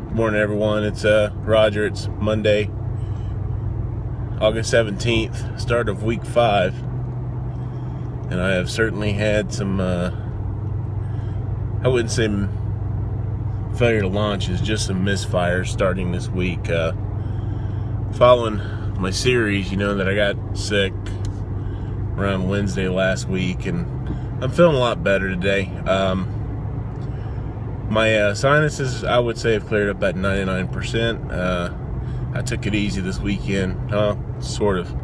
Good morning, everyone. It's Roger. It's Monday, August 17th, start of week 5. And I have certainly had some, I wouldn't say failure to launch, is just some misfires starting this week. Following my series, you know that I got sick around Wednesday last week, and I'm feeling a lot better today. My sinuses, I would say, have cleared up at 99%. I took it easy this weekend, sort of.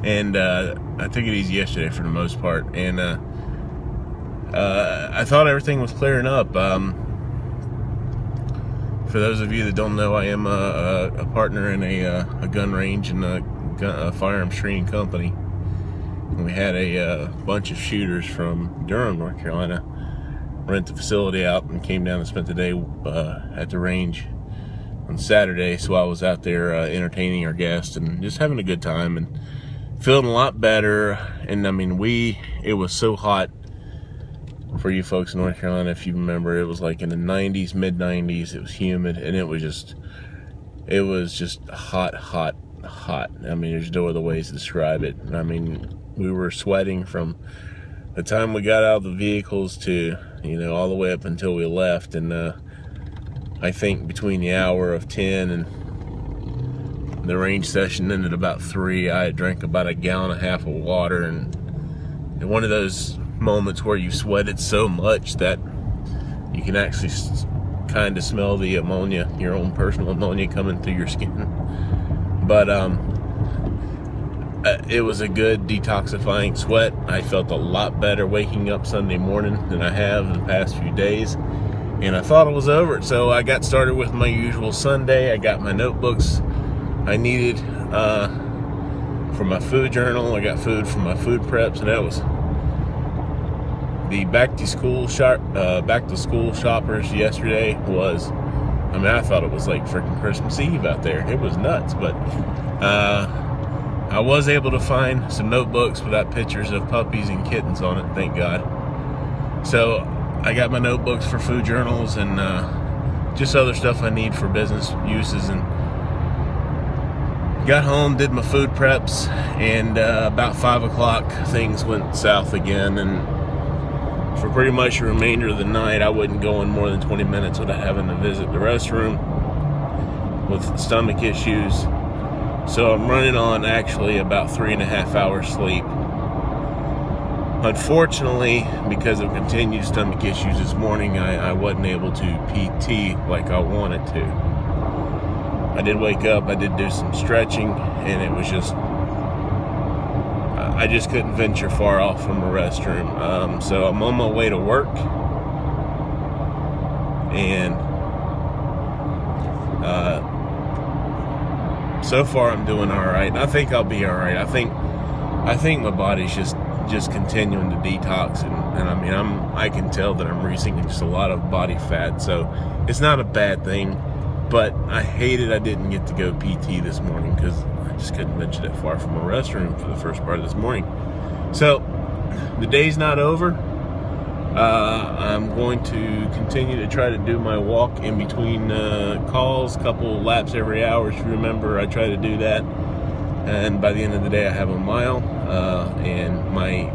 And I took it easy yesterday for the most part. And I thought everything was clearing up. For those of you that don't know, I am a partner in a gun range and a firearms training company. And we had a bunch of shooters from Durham, North Carolina, rent the facility out and came down and spent the day at the range on Saturday. So I was out there entertaining our guests and just having a good time and feeling a lot better. And I mean, it was so hot for you folks in North Carolina. If you remember, it was like in the 90s, mid 90s. It was humid, and it was just hot. I mean, there's no other ways to describe it. I mean, we were sweating from the time we got out of the vehicles to, all the way up until we left. And I think between the hour of 10 and the range session ended about 3, I had drank about 1.5 gallons of water. And one of those moments where you sweated so much that you can actually kind of smell the ammonia, your own personal ammonia, coming through your skin. But it was a good detoxifying sweat. I felt a lot better waking up Sunday morning than I have in the past few days, and I thought it was over. So I got started with my usual Sunday. I got my notebooks I needed for my food journal. I got food for my food preps, and that was the back to school shoppers yesterday. I thought it was like freaking Christmas Eve out there. It was nuts. But I was able to find some notebooks without pictures of puppies and kittens on it, thank God. So I got my notebooks for food journals and just other stuff I need for business uses, and got home, did my food preps, and about 5 o'clock things went south again. And for pretty much the remainder of the night, I wouldn't go in more than 20 minutes without having to visit the restroom with stomach issues. So I'm running on actually about 3.5 hours sleep. Unfortunately, because of continued stomach issues this morning, I wasn't able to PT like I wanted to. I did wake up, I did do some stretching, and it was just, I just couldn't venture far off from the restroom. So I'm on my way to work, and so far I'm doing all right. I think I'll be all right. I think my body's just continuing to detox, and I mean, I can tell that I'm losing just a lot of body fat, so it's not a bad thing. But I hated I didn't get to go PT this morning because I just couldn't venture that far from a restroom for the first part of this morning. So the day's not over. I'm going to continue to try to do my walk in between calls, couple laps every hour. If you remember, I try to do that, and by the end of the day I have a mile. And my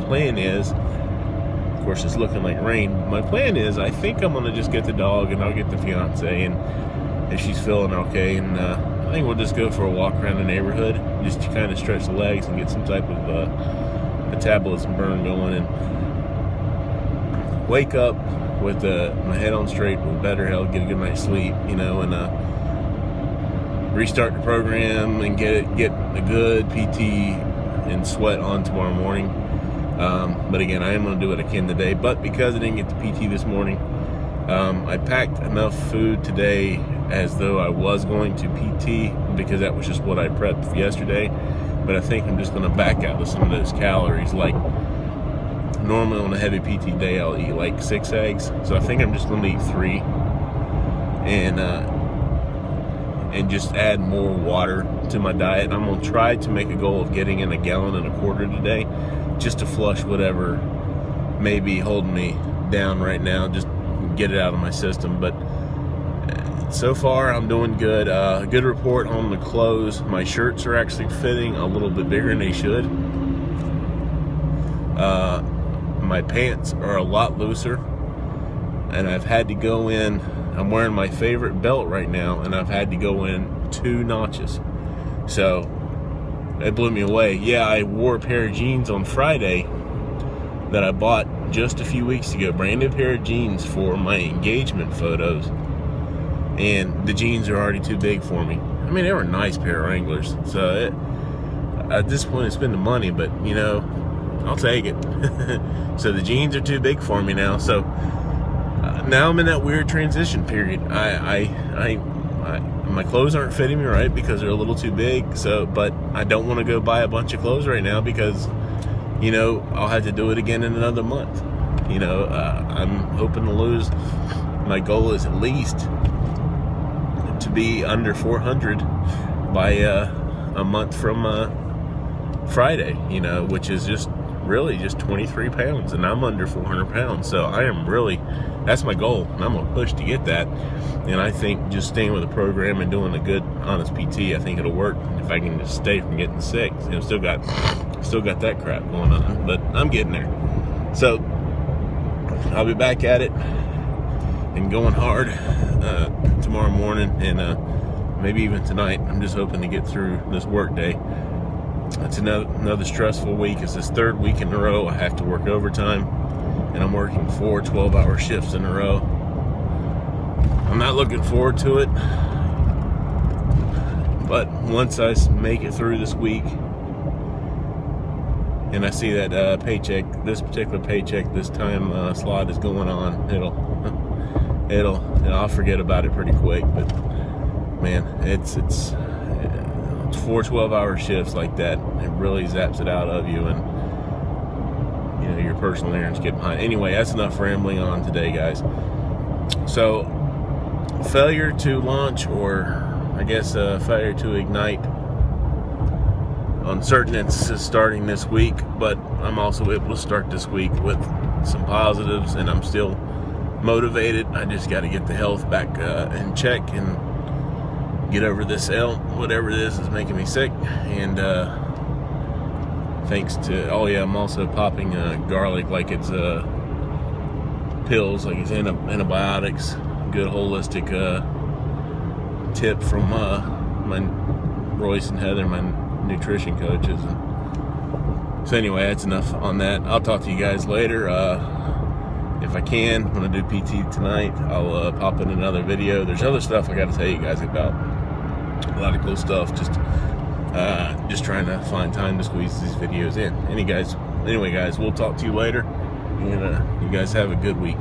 plan is, of course it's looking like rain, my plan is I think I'm going to just get the dog and I'll get the fiance, and if she's feeling okay, and I think we'll just go for a walk around the neighborhood just to kind of stretch the legs and get some type of metabolism burn going, and wake up with my head on straight, with better health, get a good night's sleep, and restart the program and get a good PT and sweat on tomorrow morning. But again, I am going to do what I can today. But because I didn't get the PT this morning, I packed enough food today as though I was going to PT, because that was just what I prepped for yesterday. But I think I'm just going to back out of some of those calories. Like normally on a heavy PT day, I'll eat like 6 eggs. So I think I'm just going to eat 3, and just add more water to my diet. I'm going to try to make a goal of getting in 1.25 gallons today, just to flush whatever may be holding me down right now, just get it out of my system. But so far I'm doing good. Good report on the clothes. My shirts are actually fitting a little bit bigger than they should. My pants are a lot looser, and I've had to go in. I'm wearing my favorite belt right now, and I've had to go in 2 notches. So it blew me away. Yeah, I wore a pair of jeans on Friday that I bought just a few weeks ago, brand new pair of jeans for my engagement photos, and the jeans are already too big for me. I mean, they were a nice pair of Wranglers, so at this point it's been the money, but you know, I'll take it. So the jeans are too big for me now. So now I'm in that weird transition period. My clothes aren't fitting me right because they're a little too big. So, but I don't want to go buy a bunch of clothes right now because, you know, I'll have to do it again in another month. You know, I'm hoping to lose. My goal is at least to be under 400 by a month from Friday. You know, which is just really just 23 pounds, and I'm under 400 pounds. So I am really, that's my goal, and I'm gonna push to get that. And I think just staying with the program and doing a good, honest PT, I think it'll work if I can just stay from getting sick. You know, still got that crap going on, but I'm getting there. So I'll be back at it and going hard tomorrow morning, and maybe even tonight. I'm just hoping to get through this work day. It's another stressful week. It's this 3rd week in a row I have to work overtime, and I'm working 4 12-hour shifts in a row. I'm not looking forward to it, but once I make it through this week and I see that paycheck, this particular paycheck, this time slot is going on, I'll forget about it pretty quick. But man, it's 4 12-hour shifts like that. It really zaps it out of you, and you know, your personal errands get behind. Anyway, that's enough rambling on today, guys. So failure to launch, or I guess failure to ignite on certain instances starting this week, but I'm also able to start this week with some positives, and I'm still motivated. I just got to get the health back in check and get over this whatever it is making me sick. And thanks to, oh yeah, I'm also popping garlic like it's pills, like it's antibiotics. Good holistic tip from my Royce and Heather, my nutrition coaches. And so anyway, that's enough on that. I'll talk to you guys later. If I can, when I do PT tonight, I'll pop in another video. There's other stuff I got to tell you guys about. A lot of cool stuff. Just trying to find time to squeeze these videos in. Anyway, guys, we'll talk to you later. And you guys have a good week.